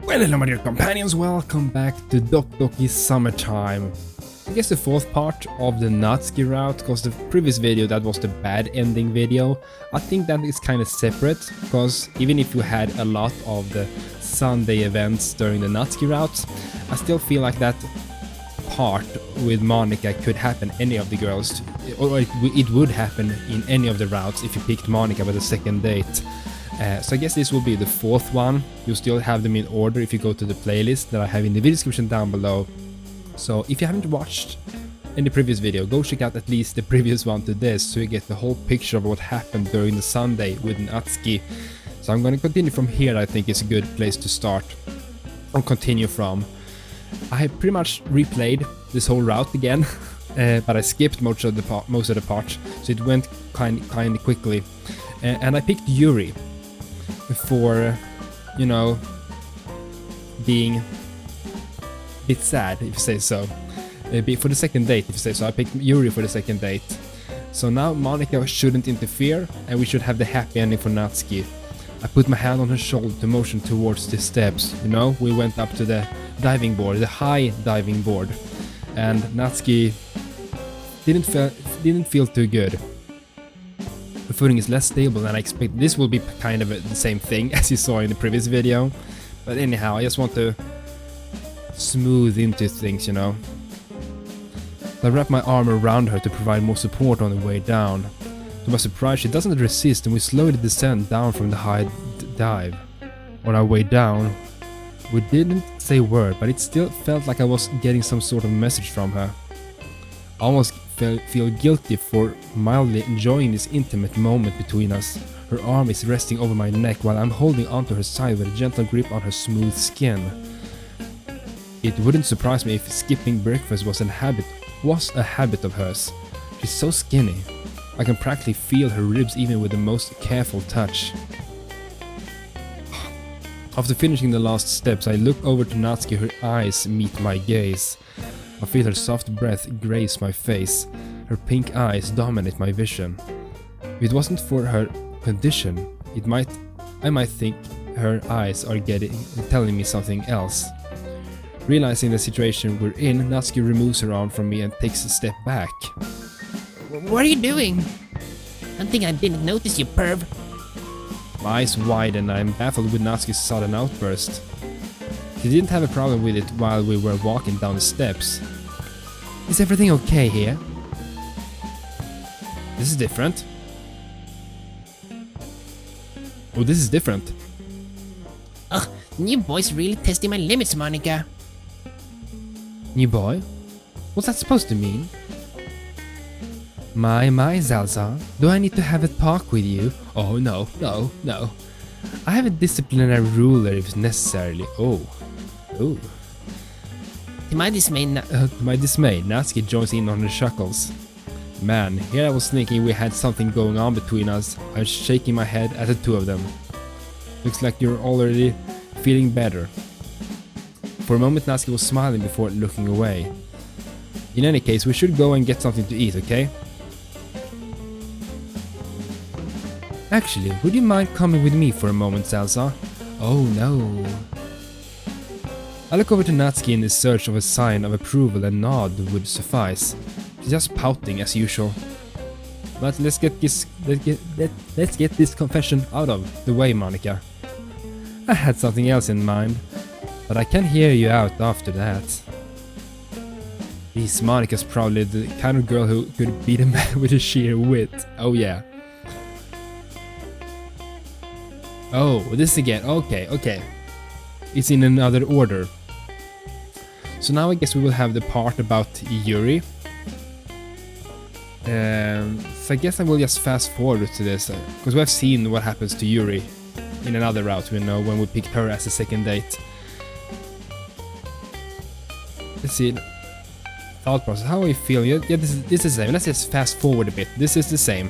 Well, hello my dear companions, welcome back to Doki Doki Summertime. I guess the fourth part of the Natsuki route, because the previous video that was the bad ending video. I think that is kind of separate, because even if you had a lot of the Sunday events during the Natsuki route, I still feel like that part with Monica could happen any of the girls, or it would happen in any of the routes if you picked Monica by the second date. So I guess this will be the fourth one. You'll still have them in order if you go to the playlist that I have in the video description down below. So if you haven't watched any previous video, go check out at least the previous one to this, so you get the whole picture of what happened during the Sunday with Natsuki. So I'm going to continue from here. I think it's a good place to start and continue from. I have pretty much replayed this whole route again, but I skipped most of the parts, so it went kind of quickly. And I picked Yuri for, you know, being a bit sad, if you say so. For the second date, if you say so. I picked Yuri for the second date. So now Monica shouldn't interfere, and we should have the happy ending for Natsuki. I put my hand on her shoulder to motion towards the steps. You know, we went up to the diving board, the high diving board, and Natsuki didn't feel too good. The footing is less stable than I expected. This will be kind of the same thing as you saw in the previous video. But anyhow, I just want to smooth into things, you know. So I wrap my arm around her to provide more support on the way down. To my surprise, she doesn't resist, and we slowly descend down from the high dive. On our way down, we didn't say a word, but it still felt like I was getting some sort of message from her. I almost feel guilty for mildly enjoying this intimate moment between us. Her arm is resting over my neck while I'm holding onto her side with a gentle grip on her smooth skin. It wouldn't surprise me if skipping breakfast was a habit of hers. She's so skinny. I can practically feel her ribs even with the most careful touch. After finishing the last steps, I look over to Natsuki. Her eyes meet my gaze. I feel her soft breath graze my face. Her pink eyes dominate my vision. If it wasn't for her condition, I might think her eyes are telling me something else. Realizing the situation we're in, Natsuki removes her arm from me and takes a step back. What are you doing? I think I didn't notice you, perv. My eyes widen and I'm baffled with Natsuki's sudden outburst. She didn't have a problem with it while we were walking down the steps. Is everything okay here? This is different. Oh, this is different. Ugh, new boy's really testing my limits, Monica. New boy? What's that supposed to mean? My, Zalza, do I need to have a talk with you? Oh, no. I have a disciplinary ruler if necessarily. Oh. To my dismay, Natsuki joins in on the chuckles. Man, here I was thinking we had something going on between us. I was shaking my head at the two of them. Looks like you're already feeling better. For a moment Natsuki was smiling before looking away. In any case, we should go and get something to eat, okay? Actually, would you mind coming with me for a moment, Salsa? Oh no. I look over to Natsuki in the search of a sign of approval, and nod would suffice. She's just pouting as usual. But let's get this confession out of the way, Monica. I had something else in mind, but I can hear you out after that. This Monica's probably the kind of girl who could beat a man with a sheer wit. Oh yeah. Oh, this again. Okay. It's in another order. So now I guess we will have the part about Yuri. So I guess I will just fast forward to this, because we have seen what happens to Yuri in another route, you know, when we picked her as a second date. Let's see. Thought process. How are you feeling? Yeah, this is the same. Let's just fast forward a bit. This is the same.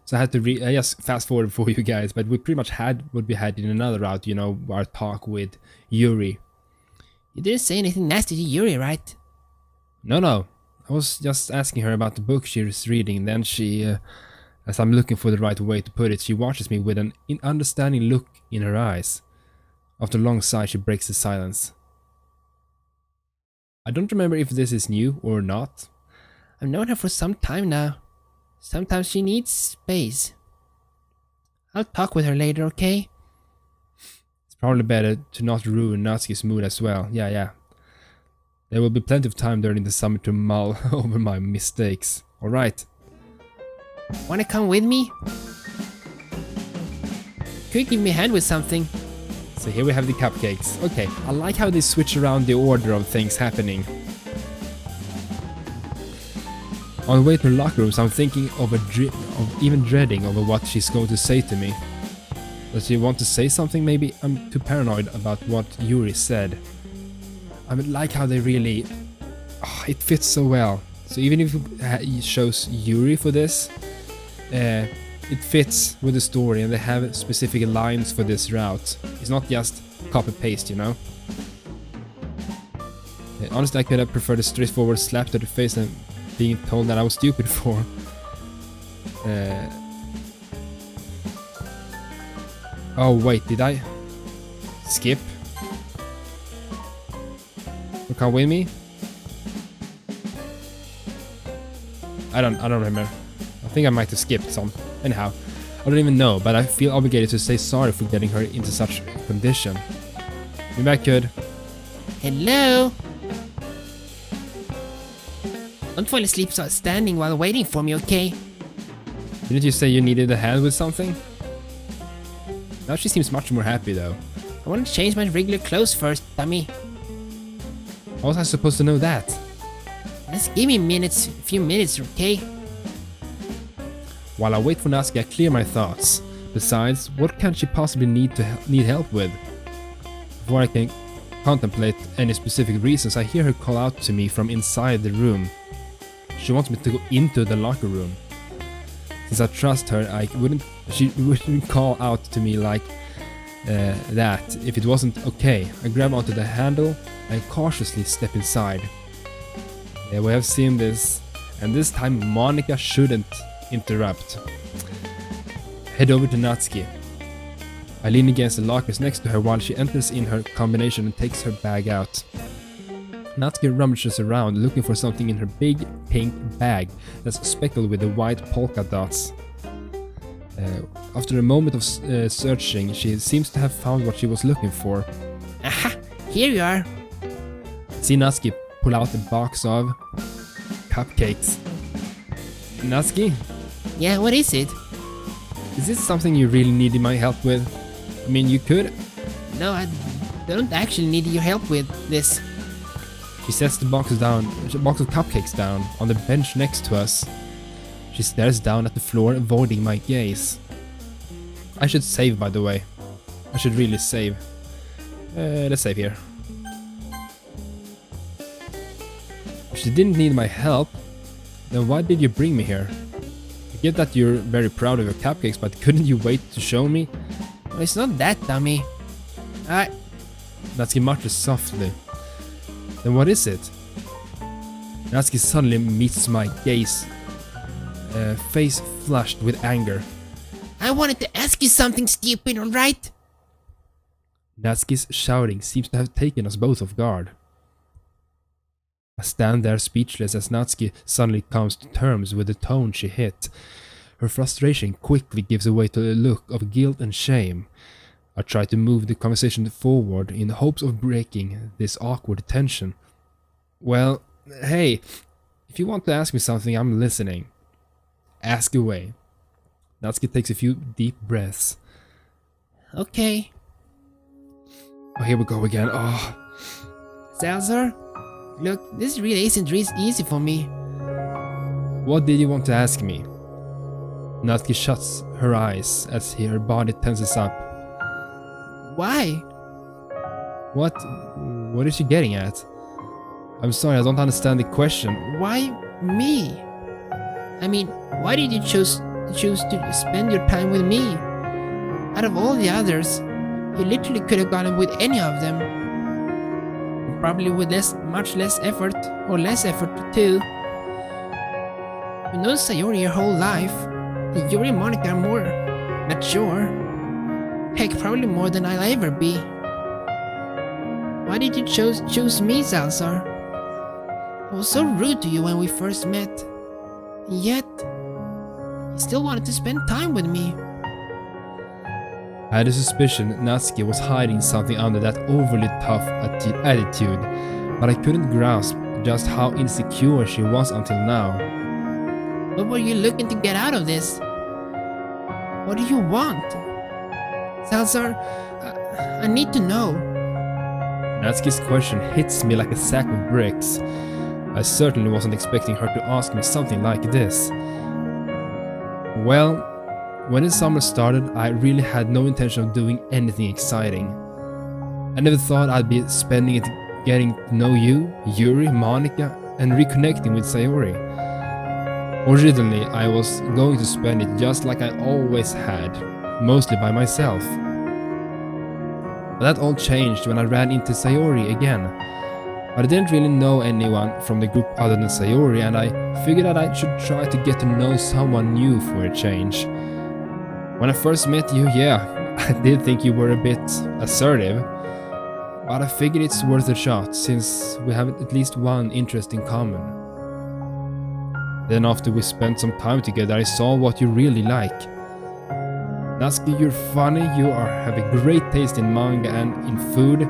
So I had to I just fast forward for you guys, but we pretty much had what we had in another route, you know, our talk with Yuri. You didn't say anything nasty to Yuri, right? No. I was just asking her about the book she was reading, then she, as I'm looking for the right way to put it, she watches me with an understanding look in her eyes. After a long sigh, she breaks the silence. I don't remember if this is new or not. I've known her for some time now. Sometimes she needs space. I'll talk with her later, okay? It's probably better to not ruin Natsuki's mood as well. Yeah. There will be plenty of time during the summer to mull over my mistakes. Alright. Wanna come with me? Could you give me a hand with something? So here we have the cupcakes. Okay, I like how they switch around the order of things happening. On the way to the locker rooms, I'm thinking of even dreading over what she's going to say to me. Does she want to say something? Maybe I'm too paranoid about what Yuri said. I like how they really... it fits so well. So even if it shows Yuri for this, it fits with the story and they have specific lines for this route. It's not just copy-paste, you know? Honestly, I could have preferred a straightforward slap to the face and being told that I was stupid for. Oh wait, did I skip? You come with me? I don't remember. I think I might have skipped some. Anyhow, I don't even know, but I feel obligated to say sorry for getting her into such a condition. Maybe I could. Hello? Don't fall asleep standing while waiting for me, okay? Didn't you say you needed a hand with something? Now she seems much more happy though. I want to change my regular clothes first, dummy. How was I supposed to know that? Just give me a few minutes, okay? While I wait for Natsuki, I clear my thoughts. Besides, what can she possibly need help with? Before I can contemplate any specific reasons, I hear her call out to me from inside the room. She wants me to go into the locker room. Since I trust her, she wouldn't call out to me like that if it wasn't okay. I grab onto the handle and cautiously step inside. Yeah, we have seen this, and this time Monica shouldn't interrupt. Head over to Natsuki. I lean against the lockers next to her while she enters in her combination and takes her bag out. Natsuki rummages around looking for something in her big pink bag that's speckled with the white polka dots. After a moment of searching, she seems to have found what she was looking for. Aha! Here you are! See Natsuki pull out a box of cupcakes. Natsuki? Yeah, what is it? Is this something you really needed my help with? I mean, you could... No, I don't actually need your help with this. She sets the box of cupcakes down on the bench next to us. She stares down at the floor, avoiding my gaze. I should save, by the way. I should really save. Let's save here. If she didn't need my help, then why did you bring me here? I get that you're very proud of your cupcakes, but couldn't you wait to show me? Well, it's not that, dummy. Natsuki mutters softly. Then what is it? Natsuki suddenly meets my gaze, face flushed with anger. I wanted to ask you something stupid, alright? Natsuki's shouting seems to have taken us both off guard. I stand there speechless as Natsuki suddenly comes to terms with the tone she hit. Her frustration quickly gives way to a look of guilt and shame. I try to move the conversation forward in hopes of breaking this awkward tension. Well, hey, if you want to ask me something, I'm listening. Ask away. Natsuki takes a few deep breaths. Okay. Oh, here we go again. Oh. Salazar? Look, this really isn't easy for me. What did you want to ask me? Natsuki shuts her eyes as her body tenses up. Why? What is she getting at? I'm sorry, I don't understand the question. Why me? I mean, why did you choose choose to spend your time with me? Out of all the others, you literally could have gone with any of them. Probably with much less effort, or less effort too. You've known Sayori your whole life, and Yuri and Monica are more mature. Heck, probably more than I'll ever be. Why did you choose me, Salazar? I was so rude to you when we first met. And yet, you still wanted to spend time with me. I had a suspicion Natsuki was hiding something under that overly tough attitude, but I couldn't grasp just how insecure she was until now. What were you looking to get out of this? What do you want? Salazar, I need to know. Natsuki's question hits me like a sack of bricks. I certainly wasn't expecting her to ask me something like this. Well, when the summer started, I really had no intention of doing anything exciting. I never thought I'd be spending it getting to know you, Yuri, Monica, and reconnecting with Sayori. Originally, I was going to spend it just like I always had, mostly by myself. But that all changed when I ran into Sayori again. But I didn't really know anyone from the group other than Sayori, and I figured that I should try to get to know someone new for a change. When I first met you, yeah, I did think you were a bit assertive, but I figured it's worth a shot since we have at least one interest in common. Then after we spent some time together, I saw what you really like. Natsuki, you're funny, you have a great taste in manga and in food,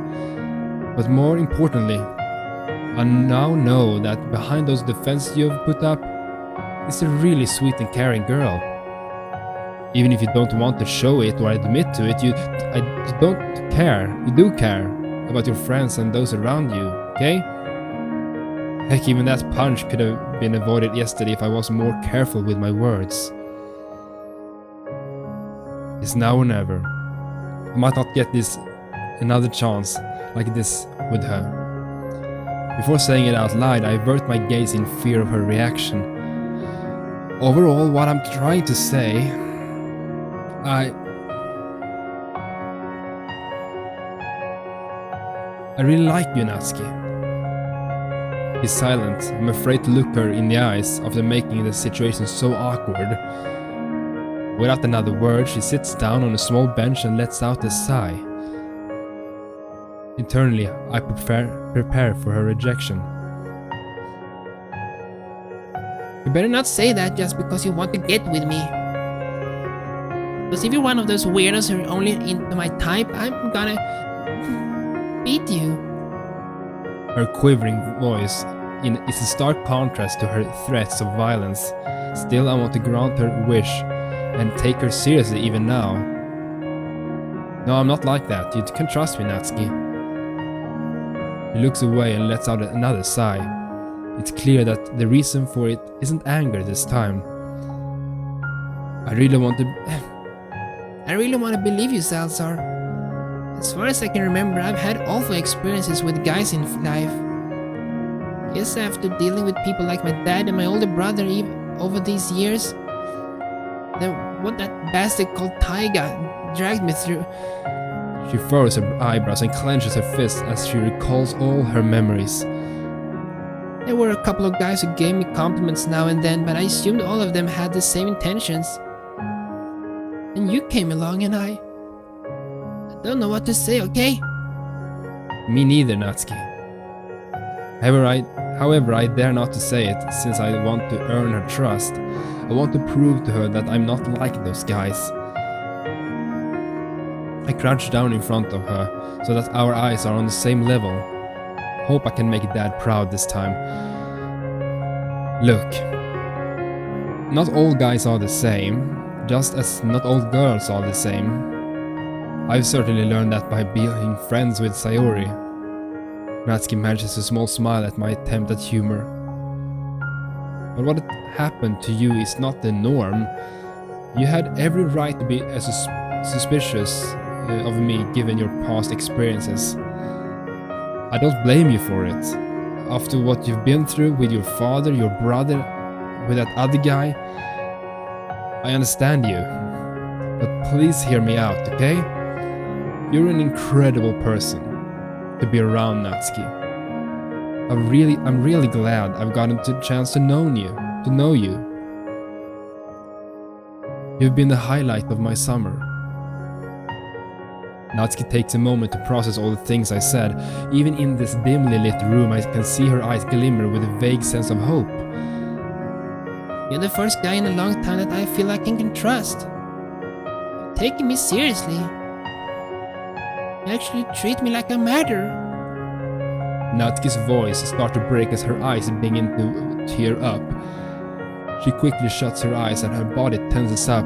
but more importantly, I now know that behind those defenses you've put up is a really sweet and caring girl. Even if you don't want to show it or admit to it, you don't care. You do care about your friends and those around you, okay? Heck, even that punch could have been avoided yesterday if I was more careful with my words. It's now or never. I might not get another chance like this with her. Before saying it out loud, I avert my gaze in fear of her reaction. Overall, what I'm trying to say, I really like you, Natsuki. He's silent. I'm afraid to look her in the eyes after making the situation so awkward. Without another word, she sits down on a small bench and lets out a sigh. Internally, I prepare for her rejection. You better not say that just because you want to get with me. Because if you're one of those weirdos who are only into my type, I'm gonna beat you. Her quivering voice is a stark contrast to her threats of violence. Still, I want to grant her wish and take her seriously even now. No, I'm not like that. You can trust me, Natsuki. He looks away and lets out another sigh. It's clear that the reason for it isn't anger this time. I really want to believe you, Salazar. As far as I can remember, I've had awful experiences with guys in life. Guess after dealing with people like my dad and my older brother over these years, then what that bastard called Taiga dragged me through. She furrows her eyebrows and clenches her fists as she recalls all her memories. There were a couple of guys who gave me compliments now and then, but I assumed all of them had the same intentions. And you came along and I don't know what to say, okay? Me neither, Natsuki. However, I dare not to say it, since I want to earn her trust. I want to prove to her that I'm not like those guys. I crouch down in front of her, so that our eyes are on the same level. Hope I can make Dad proud this time. Look, not all guys are the same, just as not all girls are the same. I've certainly learned that by being friends with Sayori. Natsuki manages a small smile at my attempt at humor. But what happened to you is not the norm. You had every right to be suspicious of me given your past experiences. I don't blame you for it. After what you've been through with your father, your brother, with that other guy, I understand you, but please hear me out, okay? You're an incredible person to be around, Natsuki. I'm really glad I've gotten the chance to know you. You've been the highlight of my summer. Natsuki takes a moment to process all the things I said. Even in this dimly lit room, I can see her eyes glimmer with a vague sense of hope. You're the first guy in a long time that I feel like I can trust. You're taking me seriously. You actually treat me like a matter. Natsuki's voice starts to break as her eyes begin to tear up. She quickly shuts her eyes and her body tenses up.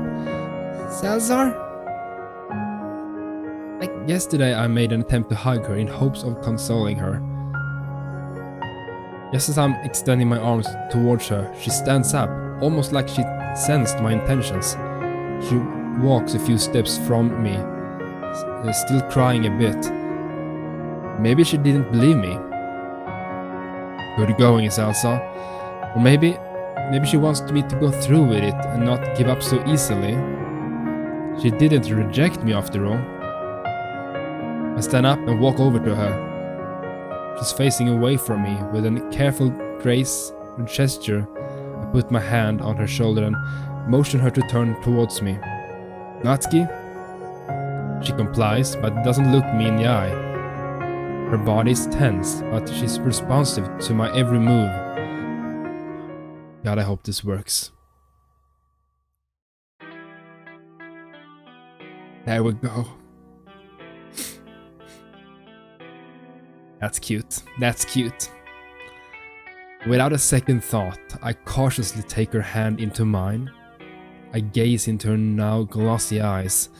Salazar? Like yesterday, I made an attempt to hug her in hopes of consoling her. Just as I'm extending my arms towards her, she stands up, almost like she sensed my intentions. She walks a few steps from me, still crying a bit. Maybe she didn't believe me. Good going, Salsa. Or maybe she wants me to go through with it and not give up so easily. She didn't reject me after all. I stand up and walk over to her. She's facing away from me. With a careful grace and gesture, I put my hand on her shoulder and motion her to turn towards me. Natsuki? She complies, but doesn't look me in the eye. Her body is tense, but she's responsive to my every move. God, I hope this works. There we go. That's cute. That's cute. Without a second thought, I cautiously take her hand into mine. I gaze into her now glossy eyes.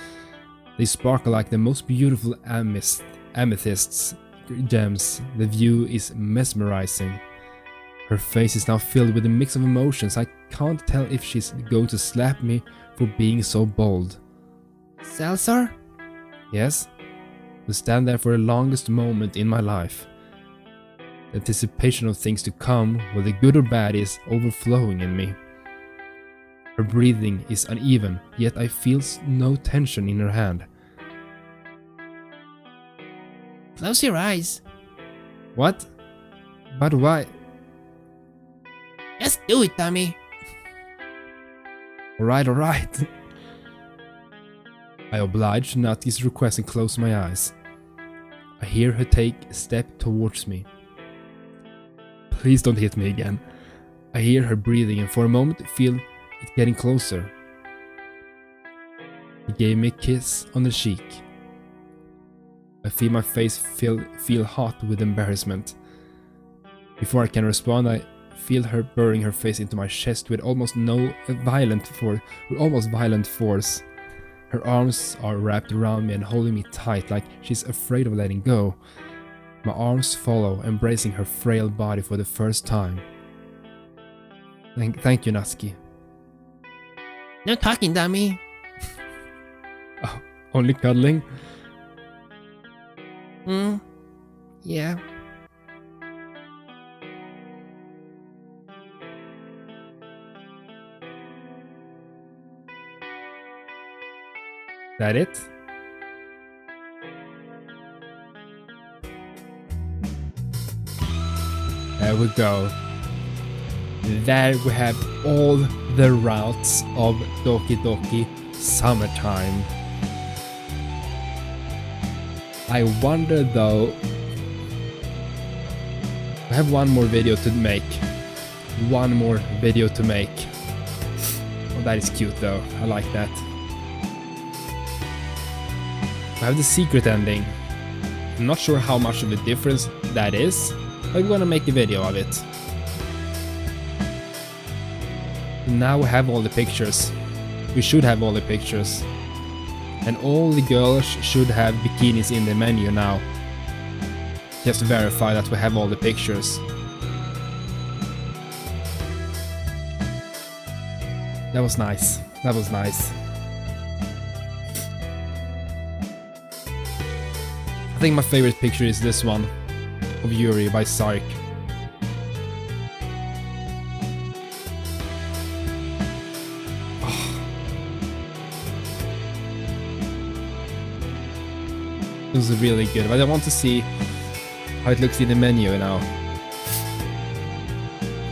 They sparkle like the most beautiful amethysts gems. The view is mesmerizing. Her face is now filled with a mix of emotions. I can't tell if she's going to slap me for being so bold. Salazar? Yes? To stand there for the longest moment in my life. The anticipation of things to come, whether good or bad, is overflowing in me. Her breathing is uneven, yet I feel no tension in her hand. Close your eyes. What? But why? Just do it, dummy. Alright. I oblige Natsuki's request and close my eyes. I hear her take a step towards me. Please don't hit me again. I hear her breathing and for a moment feel it getting closer. He gave me a kiss on the cheek. I feel my face feel hot with embarrassment. Before I can respond, I feel her burying her face into my chest with almost violent force. Her arms are wrapped around me and holding me tight like she's afraid of letting go. My arms follow, embracing her frail body for the first time. Thank you, Natsuki. No talking, dummy. Oh, only cuddling? Yeah. That it? There we go. There we have all the routes of Doki Doki Summertime. I wonder though, I have one more video to make. Oh, that is cute though, I like that. I have the secret ending. I'm not sure how much of a difference that is, but I'm gonna make a video of it. Now we have all the pictures. We should have all the pictures. And all the girls should have bikinis in the menu now. Just to verify that we have all the pictures. That was nice. That was nice. I think my favorite picture is this one of Yuri by Sark. Oh, It was really good, but I want to see how it looks in the menu now.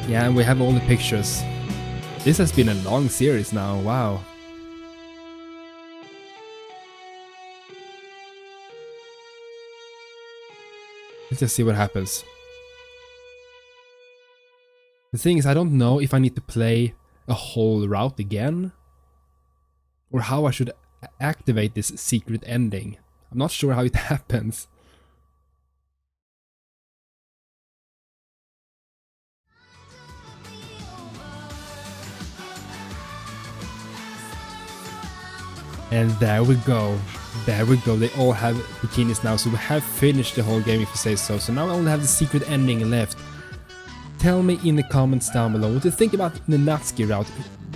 Yeah, and we have all the pictures. This has been a long series now, wow. Let's just see what happens. The thing is, I don't know if I need to play a whole route again, or how I should activate this secret ending. I'm not sure how it happens. And there we go. There we go. They all have bikinis now, so we have finished the whole game if you say so. So now I only have the secret ending left. Tell me in the comments down below what you think about the Natsuki route.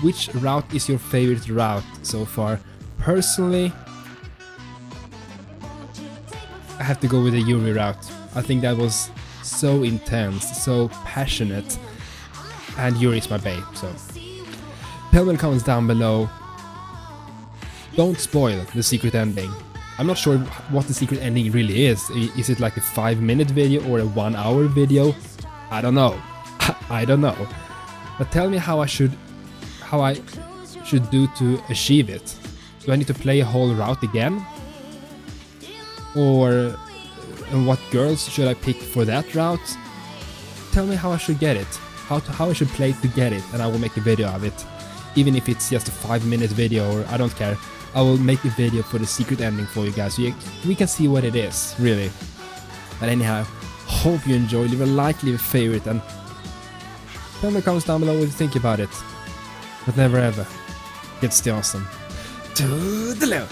Which route is your favorite route so far? Personally, I have to go with the Yuri route. I think that was so intense, so passionate, and Yuri is my babe, so tell me in the comments down below. Don't spoil the secret ending. I'm not sure what the secret ending really is. Is it like a 5-minute video or a 1-hour video? I don't know. I don't know. But tell me how I should do to achieve it. Do I need to play a whole route again? Or what girls should I pick for that route? Tell me how I should get it. How I should play to get it, and I will make a video of it. Even if it's just a 5-minute video, or I don't care. I will make a video for the secret ending for you guys, so we can see what it is, really. But anyhow, hope you enjoyed. Leave a like, leave a favorite, and tell me in the comments down below what you think about it. But never ever, get still awesome. Toodeloo!